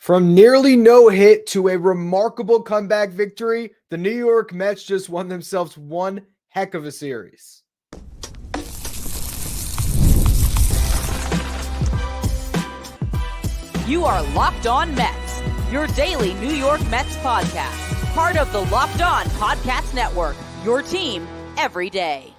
From nearly no hit to a remarkable comeback victory, the New York Mets just won themselves one heck of a series. You are Locked On Mets, your daily New York Mets podcast, part of the Locked On Podcast Network, your team every day.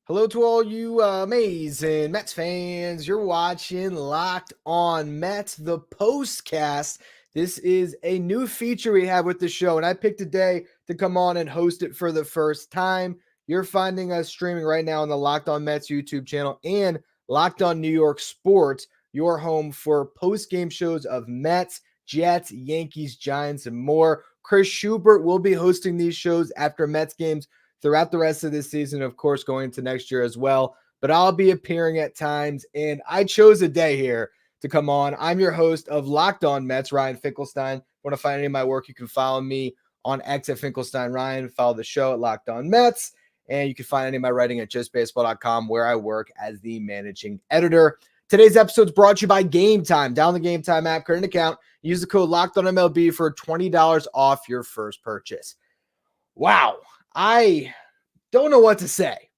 Hello to all you amazing Mets fans. You're watching Locked On Mets, the POSTCAST. This is a new feature we have with the show, and I picked a day to come on and host it for the first time. You're finding us streaming right now on the Locked On Mets YouTube channel and Locked On New York Sports, your home for post-game shows of Mets, Jets, Yankees, Giants, and more. Chris Schubert will be hosting these shows after Mets games throughout the rest of this season, of course, going into next year as well. But I'll be appearing at times, and I chose a day here to come on. I'm your host of Locked On Mets, Ryan Finkelstein. If you want to find any of my work, you can follow me on X at Finkelstein Ryan. Follow the show at Locked On Mets. And you can find any of my writing at justbaseball.com, where I work as the managing editor. Today's episode is brought to you by Game Time. Download the Game Time app, create an account, use the code LOCKEDONMLB for $20 off your first purchase. Wow. I don't know what to say,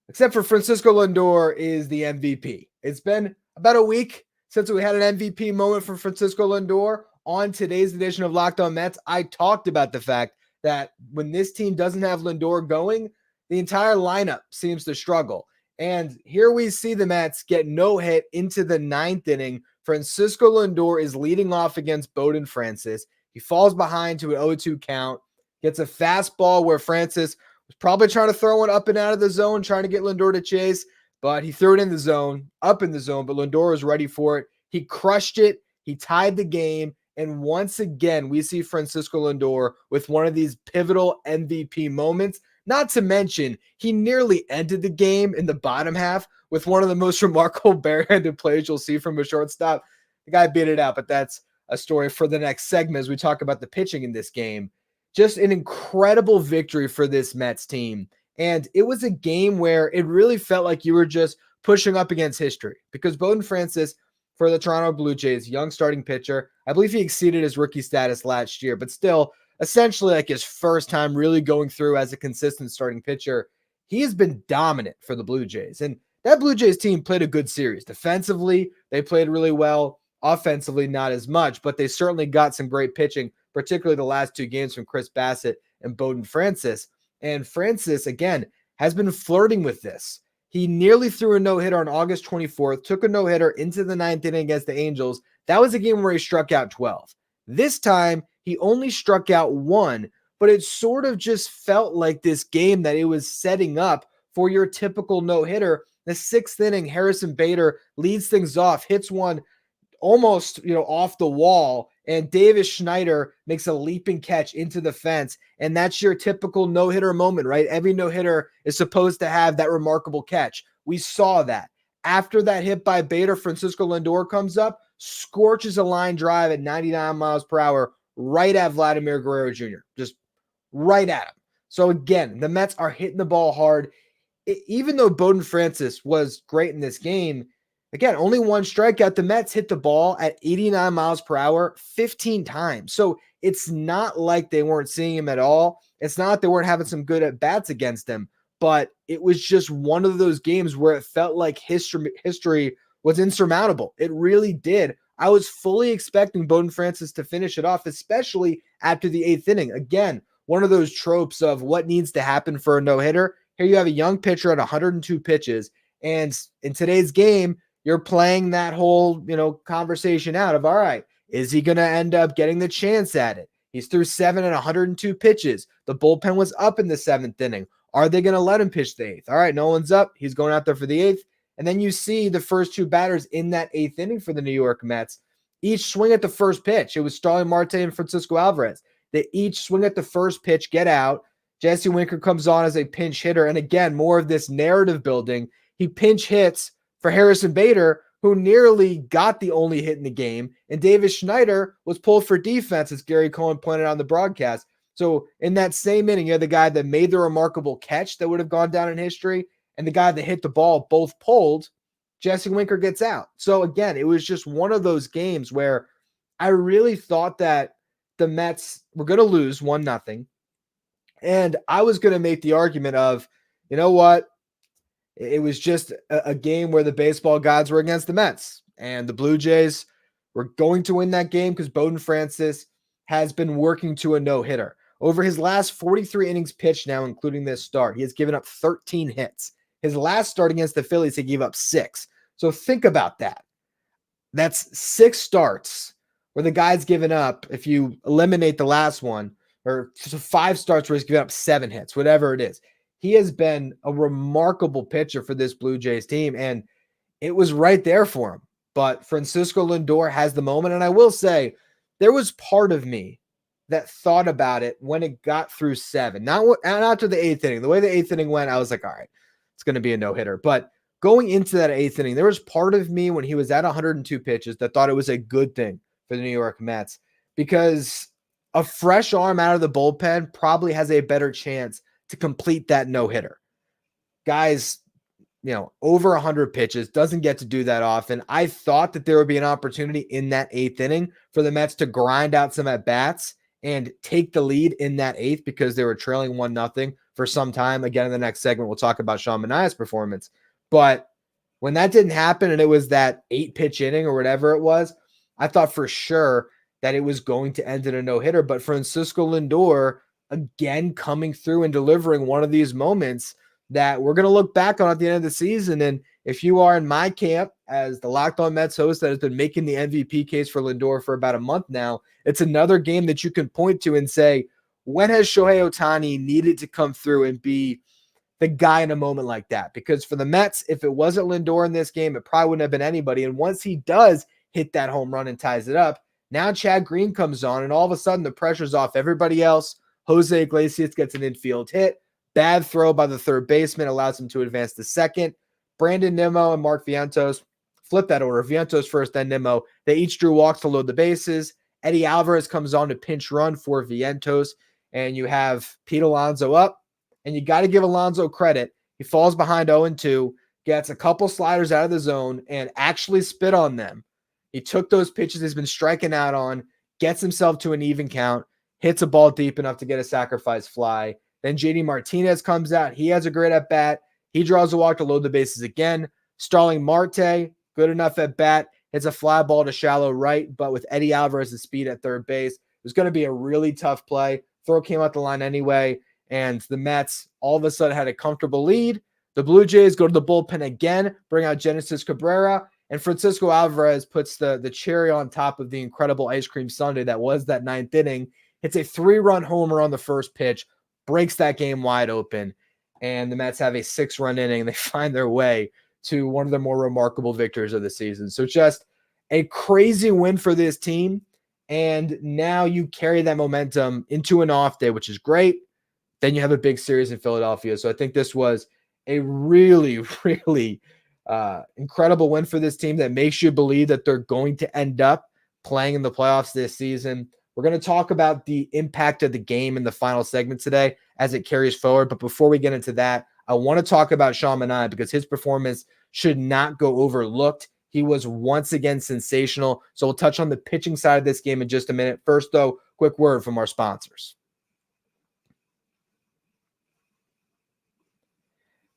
except for Francisco Lindor is the MVP. It's been about a week since we had an MVP moment from Francisco Lindor. On today's edition of Locked On Mets, I talked about the fact that when this team doesn't have Lindor going, the entire lineup seems to struggle. And here we see the Mets get no hit into the ninth inning. Francisco Lindor is leading off against Bowden Francis. He falls behind to an 0-2 count. Gets a fastball where Francis was probably trying to throw one up and out of the zone, trying to get Lindor to chase, but he threw it in the zone, up in the zone, but Lindor was ready for it. He crushed it. He tied the game. And once again, we see Francisco Lindor with one of these pivotal MVP moments. Not to mention, he nearly ended the game in the bottom half with one of the most remarkable barehanded plays you'll see from a shortstop. The guy beat it out, but that's a story for the next segment as we talk about the pitching in this game. Just an incredible victory for this Mets team. And it was a game where it really felt like you were just pushing up against history because Bowden Francis for the Toronto Blue Jays, young starting pitcher, I believe he exceeded his rookie status last year, but still essentially like his first time really going through as a consistent starting pitcher. He has been dominant for the Blue Jays. And that Blue Jays team played a good series. Defensively, they played really well. Offensively, not as much, but they certainly got some great pitching, particularly the last two games from Chris Bassett and Bowden Francis. And Francis, again, has been flirting with this. He nearly threw a no-hitter on August 24th, took a no-hitter into the ninth inning against the Angels. That was a game where he struck out 12. This time, he only struck out one, but it sort of just felt like this game that it was setting up for your typical no-hitter. The sixth inning, Harrison Bader leads things off, hits one almost, off the wall, and Davis Schneider makes a leaping catch into the fence, and that's your typical no-hitter moment, right? Every no-hitter is supposed to have that remarkable catch. We saw that. After that hit by Bader, Francisco Lindor comes up, scorches a line drive at 99 miles per hour right at Vladimir Guerrero Jr., just right at him. So again, the Mets are hitting the ball hard. Even though Bowden Francis was great in this game, again, only one strikeout. The Mets hit the ball at 89 miles per hour 15 times. So it's not like they weren't seeing him at all. It's not like they weren't having some good at-bats against him, but it was just one of those games where it felt like history was insurmountable. It really did. I was fully expecting Bowden Francis to finish it off, especially after the eighth inning. Again, one of those tropes of what needs to happen for a no-hitter. Here you have a young pitcher at 102 pitches, and in today's game, you're playing that whole, conversation out of, all right, is he going to end up getting the chance at it? He's through 7 and 102 pitches. The bullpen was up in the seventh inning. Are they going to let him pitch the eighth? All right, no one's up. He's going out there for the eighth. And then you see the first two batters in that eighth inning for the New York Mets each swing at the first pitch. It was Starling Marte and Francisco Alvarez. They each swing at the first pitch, get out. Jesse Winker comes on as a pinch hitter. And again, more of this narrative building. He pinch hits for Harrison Bader, who nearly got the only hit in the game. And Davis Schneider was pulled for defense, as Gary Cohen pointed out on the broadcast. So in that same inning, you had the guy that made the remarkable catch that would have gone down in history and the guy that hit the ball, both pulled. Jesse Winker gets out. So again, it was just one of those games where I really thought that the Mets were going to lose 1-0. And I was going to make the argument of, you know what? It was just a game where the baseball gods were against the Mets, and the Blue Jays were going to win that game because Bowden Francis has been working to a no-hitter. Over his last 43 innings pitched now, including this start, he has given up 13 hits. His last start against the Phillies, he gave up 6. So think about that. That's 6 starts where the guy's given up, if you eliminate the last one, or 5 starts where he's given up 7 hits, whatever it is. He has been a remarkable pitcher for this Blue Jays team, and it was right there for him. But Francisco Lindor has the moment, and I will say there was part of me that thought about it when it got through 7. Not after the 8th inning. The way the 8th inning went, I was like, all right, it's going to be a no-hitter. But going into that 8th inning, there was part of me when he was at 102 pitches that thought it was a good thing for the New York Mets, because a fresh arm out of the bullpen probably has a better chance to complete that no-hitter. Guys, over 100 pitches, doesn't get to do that often. I thought that there would be an opportunity in that 8th inning for the Mets to grind out some at-bats and take the lead in that 8th because they were trailing 1-0 for some time. Again, in the next segment, we'll talk about Sean Manaea's performance. But when that didn't happen and it was that 8-pitch inning or whatever it was, I thought for sure that it was going to end in a no-hitter. But Francisco Lindor, again, coming through and delivering one of these moments that we're going to look back on at the end of the season. And if you are in my camp as the Locked On Mets host that has been making the MVP case for Lindor for about a month now, it's another game that you can point to and say, when has Shohei Ohtani needed to come through and be the guy in a moment like that? Because for the Mets, if it wasn't Lindor in this game, it probably wouldn't have been anybody. And once he does hit that home run and ties it up, now Chad Green comes on, and all of a sudden the pressure's off everybody else. Jose Iglesias gets an infield hit. Bad throw by the third baseman allows him to advance to second. Brandon Nimmo and Mark Vientos flip that order. Vientos first, then Nimmo. They each drew walks to load the bases. Eddie Alvarez comes on to pinch run for Vientos, and you have Pete Alonso up, and you got to give Alonso credit. He falls behind 0-2, gets a couple sliders out of the zone, and actually spit on them. He took those pitches he's been striking out on, gets himself to an even count, hits a ball deep enough to get a sacrifice fly. Then JD Martinez comes out. He has a great at-bat. He draws a walk to load the bases again. Starling Marte, good enough at-bat. Hits a fly ball to shallow right, but with Eddie Alvarez's speed at third base, it was going to be a really tough play. Throw came out the line anyway, and the Mets all of a sudden had a comfortable lead. The Blue Jays go to the bullpen again, bring out Genesis Cabrera, and Francisco Alvarez puts the cherry on top of the incredible ice cream sundae that was that 9th inning. It's a 3-run homer on the first pitch, breaks that game wide open, and the Mets have a 6-run inning. They find their way to one of the more remarkable victories of the season. So just a crazy win for this team, and now you carry that momentum into an off day, which is great. Then you have a big series in Philadelphia. So I think this was a really, really incredible win for this team that makes you believe that they're going to end up playing in the playoffs this season. We're going to talk about the impact of the game in the final segment today as it carries forward. But before we get into that, I want to talk about Sean Manaea because his performance should not go overlooked. He was once again sensational. So we'll touch on the pitching side of this game in just a minute. First, though, quick word from our sponsors.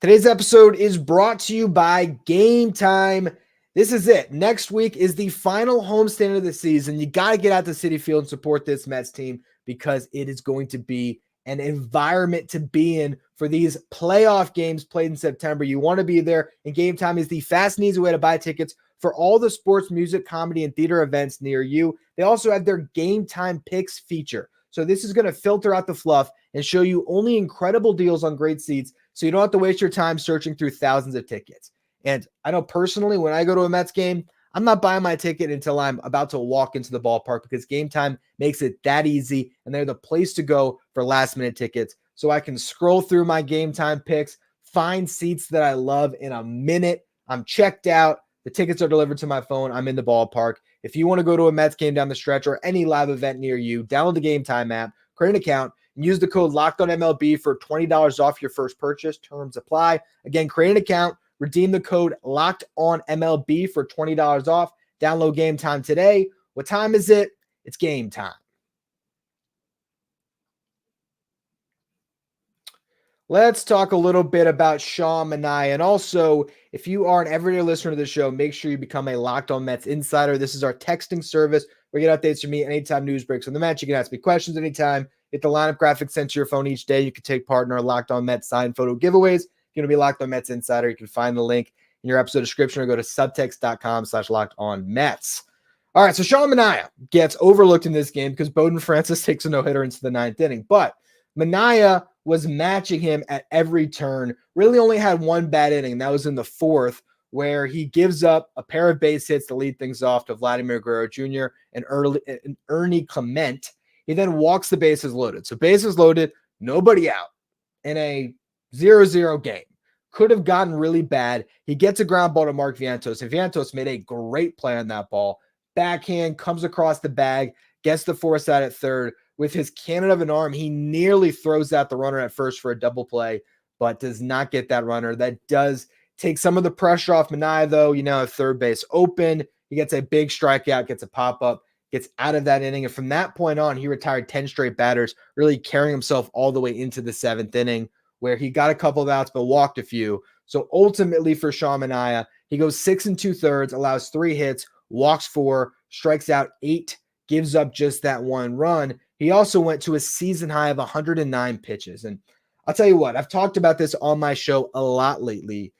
Today's episode is brought to you by Game Time. This is it. Next week is the final homestand of the season. You got to get out to Citi Field and support this Mets team because it is going to be an environment to be in for these playoff games played in September. You want to be there, and Game Time is the fast and easy way to buy tickets for all the sports, music, comedy, and theater events near you. They also have their Game Time Picks feature. So this is going to filter out the fluff and show you only incredible deals on great seats so you don't have to waste your time searching through thousands of tickets. And I know personally, when I go to a Mets game, I'm not buying my ticket until I'm about to walk into the ballpark because Game Time makes it that easy, and they're the place to go for last-minute tickets. So I can scroll through my Game Time picks, find seats that I love in a minute. I'm checked out. The tickets are delivered to my phone. I'm in the ballpark. If you want to go to a Mets game down the stretch or any live event near you, download the Game Time app, create an account, and use the code LOCKEDONMLB for $20 off your first purchase. Terms apply. Again, create an account, Redeem the code Locked On MLB for $20 off. Download Game Time today. What time is it? It's game time. Let's talk a little bit about Sean Manaea. And also, if you are an everyday listener to the show, make sure you become a Locked On Mets insider. This is our texting service. We get updates from me anytime news breaks on the Mets. You can ask me questions anytime. Get the lineup graphics sent to your phone each day. You can take part in our Locked On Mets signed photo giveaways. If you're going to be Locked On Mets insider, you can find the link in your episode description or go to subtext.com/LockedOnMets. All right, so Sean Manaea gets overlooked in this game because Bowden Francis takes a no-hitter into the ninth inning. But Manaea was matching him at every turn, really only had one bad inning, and that was in the fourth, where he gives up a pair of base hits to lead things off to Vladimir Guerrero Jr. and Ernie Clement. He then walks the bases loaded. So bases loaded, nobody out in a 0-0 game. Could have gotten really bad. He gets a ground ball to Mark Vientos, and Vientos made a great play on that ball. Backhand, comes across the bag, gets the force out at third. With his cannon of an arm, he nearly throws out the runner at first for a double play, but does not get that runner. That does take some of the pressure off Manaea, though. You know, third base open. He gets a big strikeout, gets a pop-up, gets out of that inning. And from that point on, he retired 10 straight batters, really carrying himself all the way into the seventh inning, where he got a couple of outs, but walked a few. So ultimately for Sean Manaea, he goes 6 2/3, allows 3 hits, walks 4, strikes out 8, gives up just that 1 run. He also went to a season high of 109 pitches. And I'll tell you what, I've talked about this on my show a lot lately.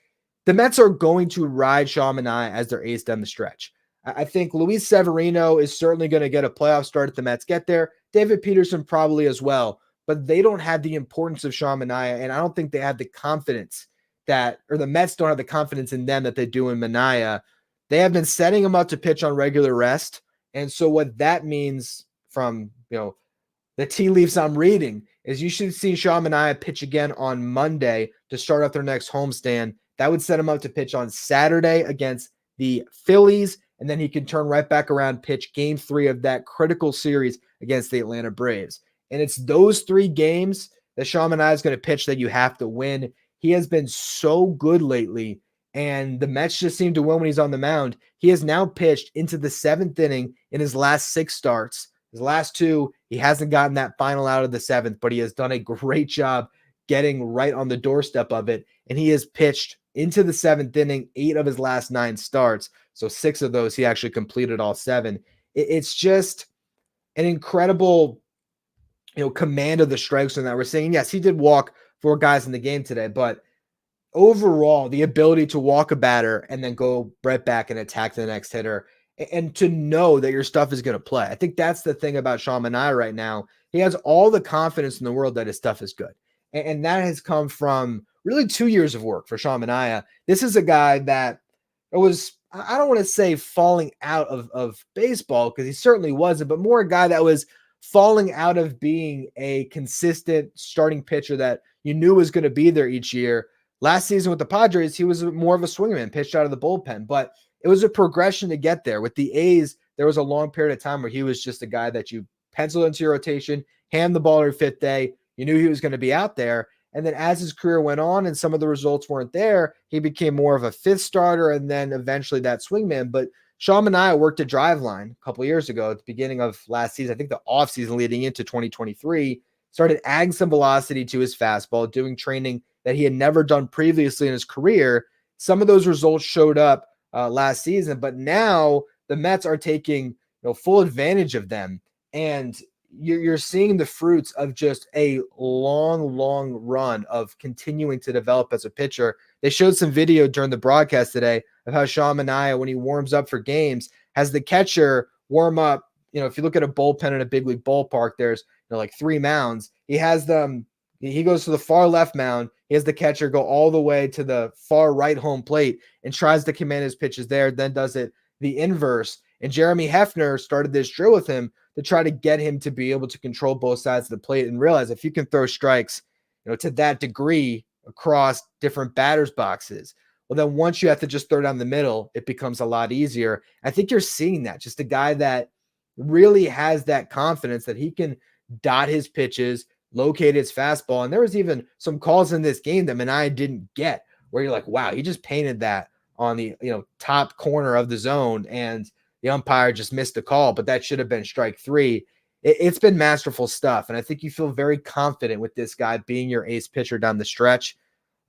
The Mets are going to ride Sean Manaea as their ace down the stretch. I think Luis Severino is certainly going to get a playoff start if the Mets get there. David Peterson probably as well. But they don't have the importance of Sean Manaea, and I don't think they have the confidence or the Mets don't have the confidence in them that they do in Manaea. They have been setting him up to pitch on regular rest. And so what that means from, the tea leaves I'm reading is you should see Sean Manaea pitch again on Monday to start out their next homestand. That would set him up to pitch on Saturday against the Phillies, and then he can turn right back around, pitch game 3 of that critical series against the Atlanta Braves. And it's those 3 games that Sean Manaea is going to pitch that you have to win. He has been so good lately, and the Mets just seem to win when he's on the mound. He has now pitched into the 7th inning in his last 6 starts. His last 2, he hasn't gotten that final out of the 7th, but he has done a great job getting right on the doorstep of it. And he has pitched into the 7th inning 8 of his last 9 starts. So 6 of those, he actually completed all 7. It's just an incredible, command of the strikes in that we're saying. Yes, he did walk 4 guys in the game today, but overall, the ability to walk a batter and then go right back and attack the next hitter, and to know that your stuff is going to play. I think that's the thing about Sean Manaea right now. He has all the confidence in the world that his stuff is good. And that has come from really 2 years of work for Sean Manaea. This is a guy that was, I don't want to say falling out of baseball, because he certainly wasn't, but more a guy that was falling out of being a consistent starting pitcher that you knew was going to be there each year. Last season with the Padres, he was more of a swingman, pitched out of the bullpen, but it was a progression to get there. With the A's, there was a long period of time where he was just a guy that you penciled into your rotation, hand the ball every 5th day. You knew he was going to be out there. And then as his career went on and some of the results weren't there, he became more of a 5th starter and then eventually that swingman. But Sean Manaea worked at Driveline a couple of years ago at the beginning of last season, I think the offseason leading into 2023, started adding some velocity to his fastball, doing training that he had never done previously in his career. Some of those results showed up last season, but now the Mets are taking full advantage of them, and you're seeing the fruits of just a long run of continuing to develop as a pitcher. They showed some video during the broadcast today of how Sean Manaea, when he warms up for games, has the catcher warm up. If you look at a bullpen in a big league ballpark, there's like 3 mounds. He has them. He goes to the far left mound. He has the catcher go all the way to the far right home plate and tries to command his pitches there, then does it the inverse. And Jeremy Hefner started this drill with him to try to get him to be able to control both sides of the plate and realize if you can throw strikes, to that degree across different batters boxes, well, then once you have to just throw down the middle, it becomes a lot easier. I think you're seeing that. Just a guy that really has that confidence that he can dot his pitches, locate his fastball. And there was even some calls in this game that Manaea didn't get, where you're like, wow, he just painted that on the top corner of the zone, and the umpire just missed the call, but that should have been strike three. It's been masterful stuff, and I think you feel very confident with this guy being your ace pitcher down the stretch.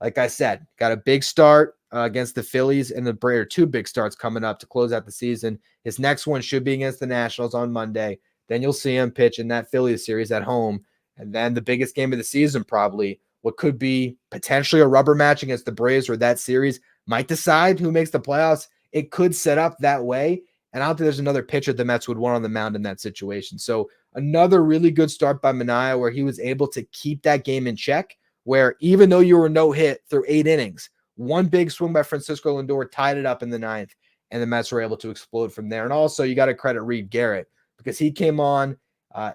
Like I said, got a big start against the Phillies and the Braves. Two big starts coming up to close out the season. His next one should be against the Nationals on Monday. Then you'll see him pitch in that Phillies series at home. And then the biggest game of the season, probably what could be potentially a rubber match against the Braves, where that series might decide who makes the playoffs. It could set up that way. And I don't think there's another pitcher the Mets would want on the mound in that situation. So another really good start by Manaea, where he was able to keep that game in check, where even though you were no hit through 8 innings, one big swing by Francisco Lindor tied it up in the 9th, and the Mets were able to explode from there. And also, you got to credit Reed Garrett, because he came on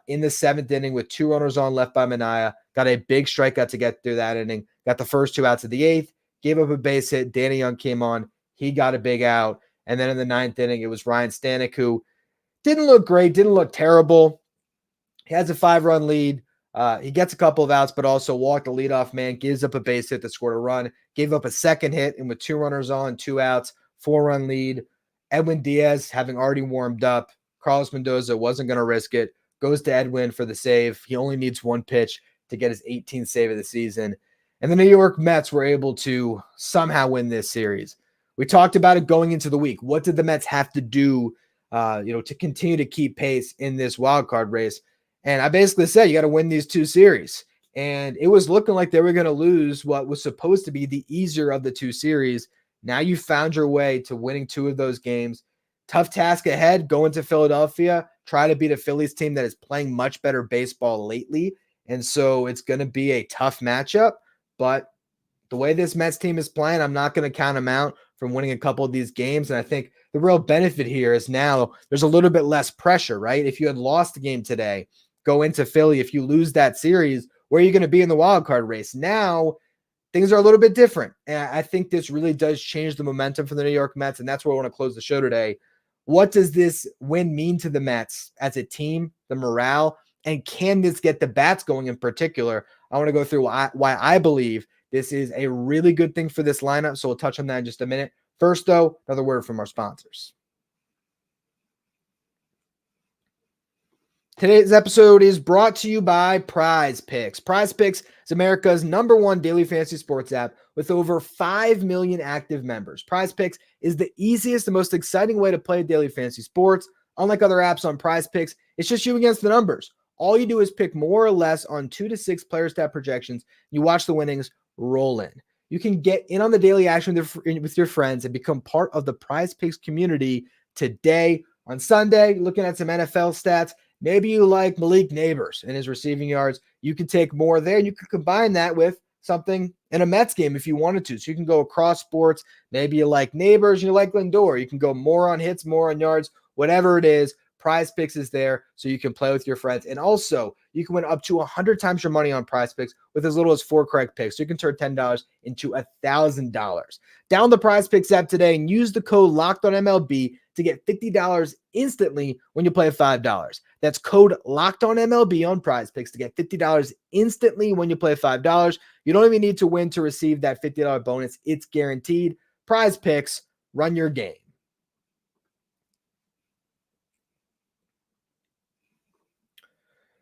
in the 7th inning with 2 runners on left by Manaea, got a big strikeout to get through that inning, got the first 2 outs of the 8th, gave up a base hit. Danny Young came on. He got a big out. And then in the 9th inning, it was Ryan Stanek, who didn't look great, didn't look terrible. He has a 5-run lead. He gets a couple of outs, but also walked the leadoff man, gives up a base hit that scored a run, gave up a second hit, and with 2 runners on, 2 outs, 4-run lead. Edwin Diaz, having already warmed up, Carlos Mendoza wasn't going to risk it, goes to Edwin for the save. He only needs 1 pitch to get his 18th save of the season. And the New York Mets were able to somehow win this series. We talked about it going into the week. What did the Mets have to do, to continue to keep pace in this wild card race? And I basically said, you got to win these 2 series. And it was looking like they were going to lose what was supposed to be the easier of the 2 series. Now you found your way to winning 2 of those games. Tough task ahead, going to Philadelphia, try to beat a Phillies team that is playing much better baseball lately. And so it's going to be a tough matchup. But the way this Mets team is playing, I'm not going to count them out from winning a couple of these games. And I think the real benefit here is now there's a little bit less pressure, right? If you had lost the game today, go into Philly, if you lose that series, where are you going to be in the wild card race? Now things are a little bit different. And I think this really does change the momentum for the New York Mets. And that's where I want to close the show today. What does this win mean to the Mets as a team, the morale, and can this get the bats going in particular? I want to go through why I believe this is a really good thing for this lineup. So we'll touch on that in just a minute. First, though, another word from our sponsors. Today's episode is brought to you by Prize Picks. Prize Picks is America's #1 daily fantasy sports app with over 5 million active members. Prize Picks is the easiest and most exciting way to play daily fantasy sports. Unlike other apps on Prize Picks, it's just you against the numbers. All you do is pick more or less on 2 to 6 player stat projections. You watch the winnings roll in. You can get in on the daily action with your friends and become part of the Prize Picks community today. On Sunday, looking at some NFL stats. Maybe you like Malik Neighbors and his receiving yards. You can take more there, and you can combine that with something in a Mets game if you wanted to. So you can go across sports. Maybe you like Neighbors, you like Lindor. You can go more on hits, more on yards, whatever it is. Prize Picks is there so you can play with your friends. And also, you can win up to 100 times your money on Prize Picks with as little as 4 correct picks. So you can turn $10 into $1,000. Download the Prize Picks app today and use the code LOCKEDONMLB to get $50 instantly when you play $5. That's code LOCKEDONMLB on Prize Picks to get $50 instantly when you play $5. You don't even need to win to receive that $50 bonus. It's guaranteed. Prize Picks, run your game.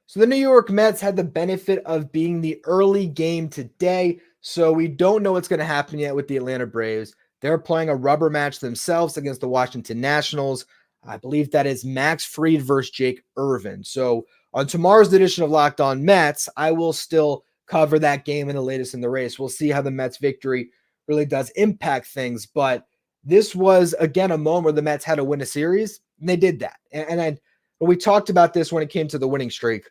So the New York Mets had the benefit of being the early game today, so we don't know what's going to happen yet with the Atlanta Braves. They're playing a rubber match themselves against the Washington Nationals. I believe that is Max Fried versus Jake Irvin. So on tomorrow's edition of Locked On Mets, I will still cover that game and the latest in the race. We'll see how the Mets victory really does impact things, but this was, again, a moment where the Mets had to win a series, and they did that. And we talked about this when it came to the winning streak.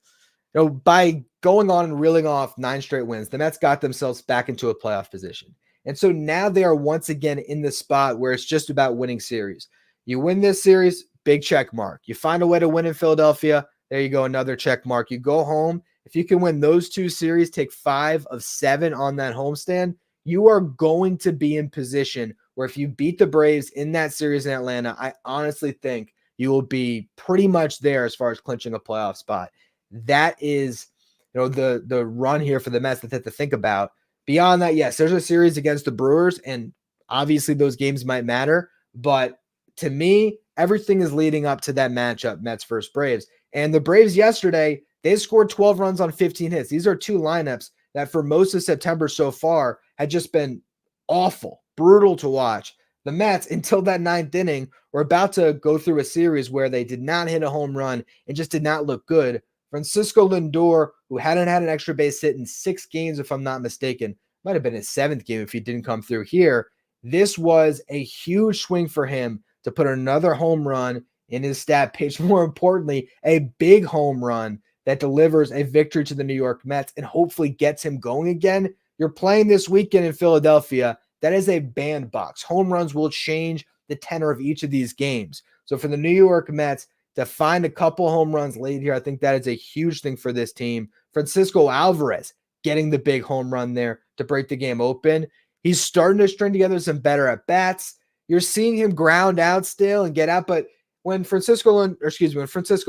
By going on and reeling off 9 straight wins, the Mets got themselves back into a playoff position. And so now they are once again in the spot where it's just about winning series. You win this series, big check mark. You find a way to win in Philadelphia, there you go, another check mark. You go home. If you can win those 2 series, take 5 of 7 on that homestand, you are going to be in position where if you beat the Braves in that series in Atlanta, I honestly think you will be pretty much there as far as clinching a playoff spot. That is, the run here for the Mets that they have to think about, Beyond that, yes, there's a series against the Brewers, and obviously those games might matter. But to me, everything is leading up to that matchup, Mets versus Braves. And the Braves yesterday, they scored 12 runs on 15 hits. These are two lineups that for most of September so far had just been awful, brutal to watch. The Mets, until that ninth inning, were about to go through a series where they did not hit a home run and just did not look good. Francisco Lindor, who hadn't had an extra base hit in 6 games, if I'm not mistaken, might have been his 7th game if he didn't come through here. This was a huge swing for him to put another home run in his stat page. More importantly, a big home run that delivers a victory to the New York Mets and hopefully gets him going again. You're playing this weekend in Philadelphia. That is a bandbox. Home runs will change the tenor of each of these games. So for the New York Mets to find a couple home runs late here, I think that is a huge thing for this team. Francisco Alvarez getting the big home run there to break the game open. He's starting to string together some better at-bats. You're seeing him ground out still and get out, but when Francisco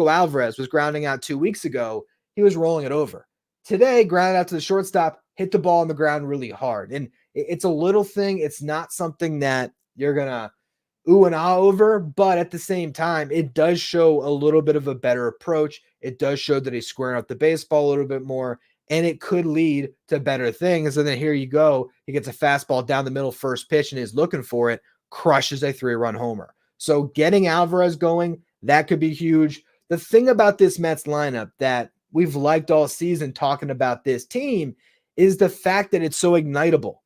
Alvarez was grounding out 2 weeks ago, he was rolling it over. Today, grounded out to the shortstop, hit the ball on the ground really hard. And it's a little thing. It's not something that you're going to ooh and ah over, but at the same time, it does show a little bit of a better approach. It does show that he's squaring up the baseball a little bit more, and it could lead to better things. And then here you go. He gets a fastball down the middle first pitch and is looking for it, crushes a 3-run homer. So getting Alvarez going, that could be huge. The thing about this Mets lineup that we've liked all season talking about this team is the fact that it's so ignitable.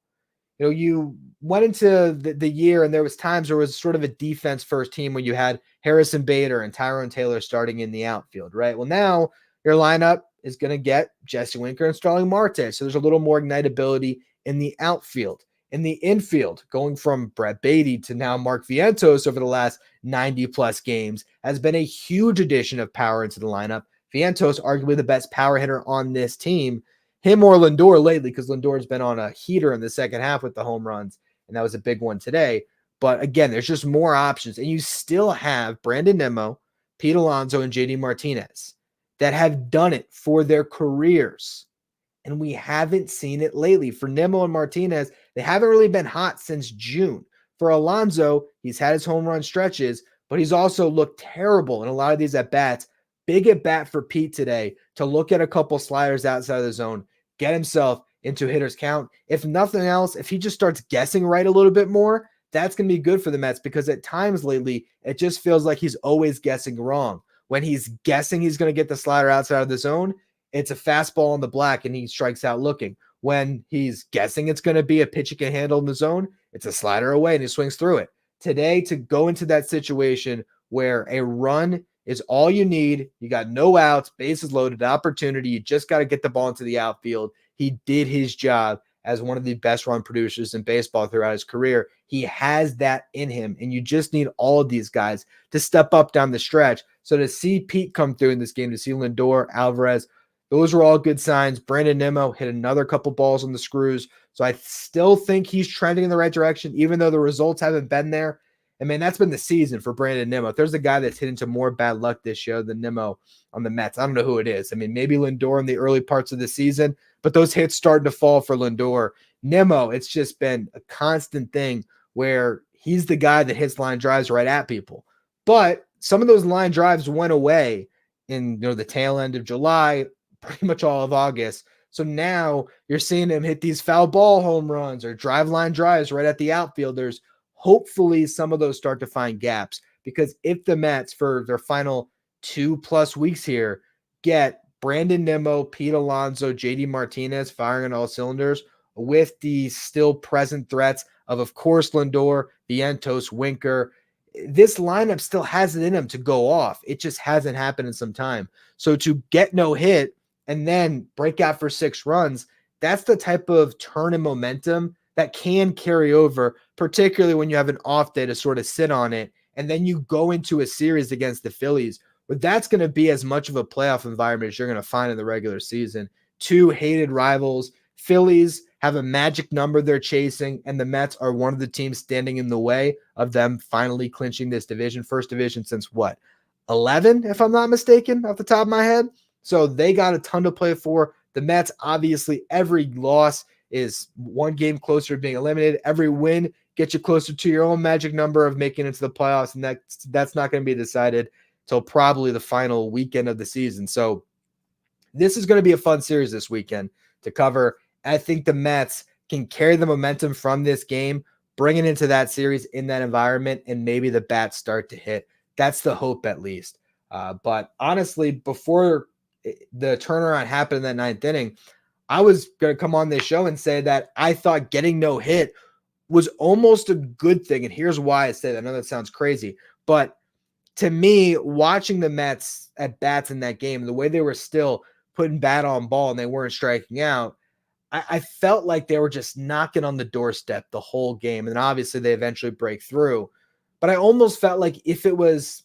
You know, you went into the year and there was times there was sort of a defense first team when you had Harrison Bader and Tyrone Taylor starting in the outfield, right? Well, now your lineup is going to get Jesse Winker and Starling Marte. So there's a little more ignitability in the outfield. In the infield, going from Brett Beatty to now Mark Vientos over the last 90-plus games has been a huge addition of power into the lineup. Vientos, arguably the best power hitter on this team. Him or Lindor lately, because Lindor's been on a heater in the second half with the home runs, and that was a big one today. But again, there's just more options, and you still have Brandon Nimmo, Pete Alonso, and JD Martinez that have done it for their careers. And we haven't seen it lately. For Nimmo and Martinez, they haven't really been hot since June. For Alonso, he's had his home run stretches, but he's also looked terrible in a lot of these at-bats. Big at-bat for Pete today to look at a couple sliders outside of the zone, get himself into hitter's count. If nothing else, if he just starts guessing right a little bit more, that's going to be good for the Mets, because at times lately, it just feels like he's always guessing wrong. When he's guessing he's going to get the slider outside of the zone, it's a fastball on the black and he strikes out looking. When he's guessing it's going to be a pitch he can handle in the zone, it's a slider away and he swings through it. Today, to go into that situation where a run is all you need, you got no outs, bases loaded, opportunity, you just got to get the ball into the outfield. He did his job as one of the best run producers in baseball throughout his career. He has that in him, and you just need all of these guys to step up down the stretch. So to see Pete come through in this game, to see Lindor, Alvarez, those were all good signs. Brandon Nimmo hit another couple balls on the screws. So I still think he's trending in the right direction, even though the results haven't been there. And man, that's been the season for Brandon Nimmo. If there's a guy that's hit into more bad luck this year than Nimmo on the Mets, I don't know who it is. I mean, maybe Lindor in the early parts of the season, but those hits started to fall for Lindor. Nimmo, it's just been a constant thing where he's the guy that hits line drives right at people. But some of those line drives went away in the tail end of July, pretty much all of August. So now you're seeing him hit these foul ball home runs or drive line drives right at the outfielders. Hopefully some of those start to find gaps, because if the Mets for their final 2+ weeks here get Brandon Nimmo, Pete Alonso, JD Martinez firing on all cylinders with the still present threats of course, Lindor, Vientos, Winker, this lineup still has it in them to go off. It just hasn't happened in some time. So to get no hit and then break out for 6 runs, that's the type of turn in momentum that can carry over, particularly when you have an off day to sort of sit on it. And then you go into a series against the Phillies, where that's going to be as much of a playoff environment as you're going to find in the regular season. 2 hated rivals. Phillies have a magic number they're chasing, and the Mets are one of the teams standing in the way of them finally clinching this division. First division since what? 11, if I'm not mistaken, off the top of my head. So they got a ton to play for. The Mets, obviously, every loss is one game closer to being eliminated. Every win gets you closer to your own magic number of making it to the playoffs, and that's not going to be decided till probably the final weekend of the season. So this is going to be a fun series this weekend to cover. I think the Mets can carry the momentum from this game, bring it into that series in that environment, and maybe the bats start to hit. That's the hope, at least. But honestly, before the turnaround happened in that ninth inning, I was going to come on this show and say that I thought getting no hit was almost a good thing. And here's why I say that. I know that sounds crazy, but to me, watching the Mets at bats in that game, the way they were still putting bat on ball and they weren't striking out, I felt like they were just knocking on the doorstep the whole game. And obviously they eventually break through. But I almost felt like if it was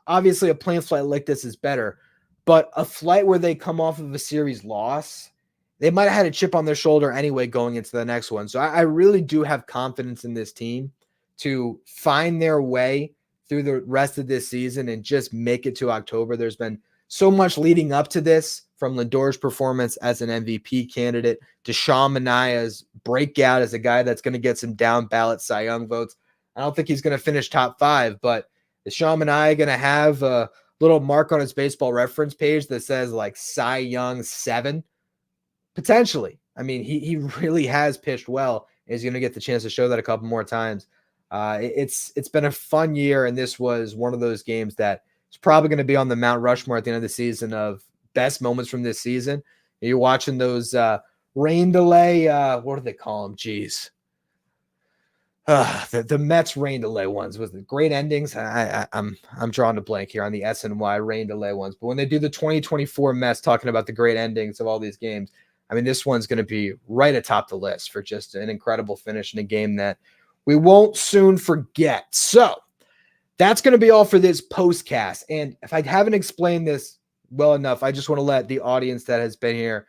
obviously a plane flight like this is better, but a flight where they come off of a series loss, they might have had a chip on their shoulder anyway going into the next one. So I really do have confidence in this team to find their way through the rest of this season and just make it to October. There's been so much leading up to this, from Lindor's performance as an MVP candidate to Sean Manaea's breakout as a guy that's going to get some down ballot Cy Young votes. I don't think he's going to finish top 5, but is Sean Manaea going to have a little mark on his baseball reference page that says like Cy Young 7? Potentially. I mean, he really has pitched well. He's going to get the chance to show that a couple more times. It's been a fun year, and this was one of those games that is probably going to be on the Mount Rushmore at the end of the season of best moments from this season. You're watching those rain delay. What do they call them? Jeez. The Mets rain delay ones was the great endings. I'm drawing a blank here on the SNY rain delay ones. But when they do the 2024 Mets talking about the great endings of all these games, I mean, this one's going to be right atop the list for just an incredible finish in a game that we won't soon forget. So that's going to be all for this postcast. And if I haven't explained this well enough, I just want to let the audience that has been here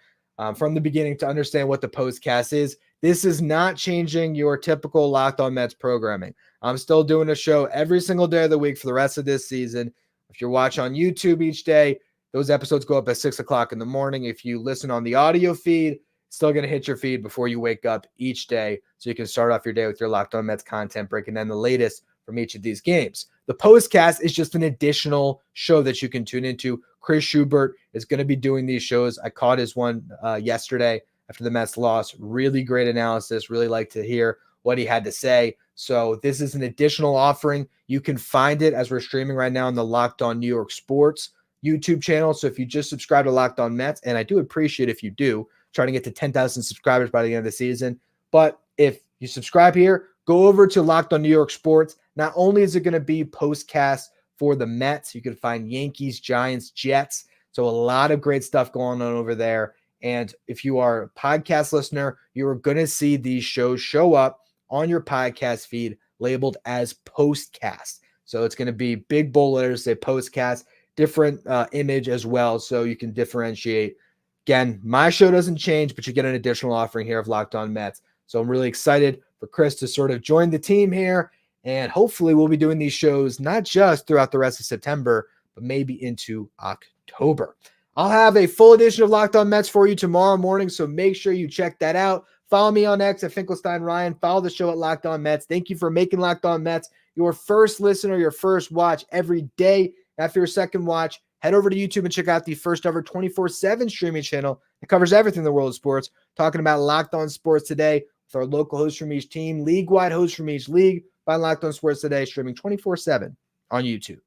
from the beginning to understand what the postcast is. This is not changing your typical Locked On Mets programming. I'm still doing a show every single day of the week for the rest of this season. If you're watching on YouTube each day, those episodes go up at 6 o'clock in the morning. If you listen on the audio feed, it's still going to hit your feed before you wake up each day, so you can start off your day with your Locked On Mets content, breaking down the latest from each of these games. The postcast is just an additional show that you can tune into. Chris Schubert is going to be doing these shows. I caught his one yesterday after the Mets loss. Really great analysis. Really like to hear what he had to say. So this is an additional offering. You can find it as we're streaming right now on the Locked On New York Sports YouTube channel. So if you just subscribe to Locked On Mets, and I do appreciate if you do, trying to get to 10,000 subscribers by the end of the season. But if you subscribe here, go over to Locked On New York Sports. Not only is it going to be postcast for the Mets, you can find Yankees, Giants, Jets. So a lot of great stuff going on over there. And if you are a podcast listener, you are going to see these shows show up on your podcast feed labeled as postcast. So it's going to be big bold letters, say postcast, different image as well, so you can differentiate. Again, my show doesn't change, but you get an additional offering here of Locked On Mets. So I'm really excited for Chris to sort of join the team here. And hopefully we'll be doing these shows not just throughout the rest of September, but maybe into October. I'll have a full edition of Locked On Mets for you tomorrow morning, so make sure you check that out. Follow me on X at Finkelstein Ryan. Follow the show at Locked On Mets. Thank you for making Locked On Mets your first listener, your first watch every day. After your second watch, head over to YouTube and check out the first ever 24/7 streaming channel that covers everything in the world of sports. Talking about Locked On Sports Today with our local hosts from each team, league-wide hosts from each league. Find Locked On Sports Today streaming 24/7 on YouTube.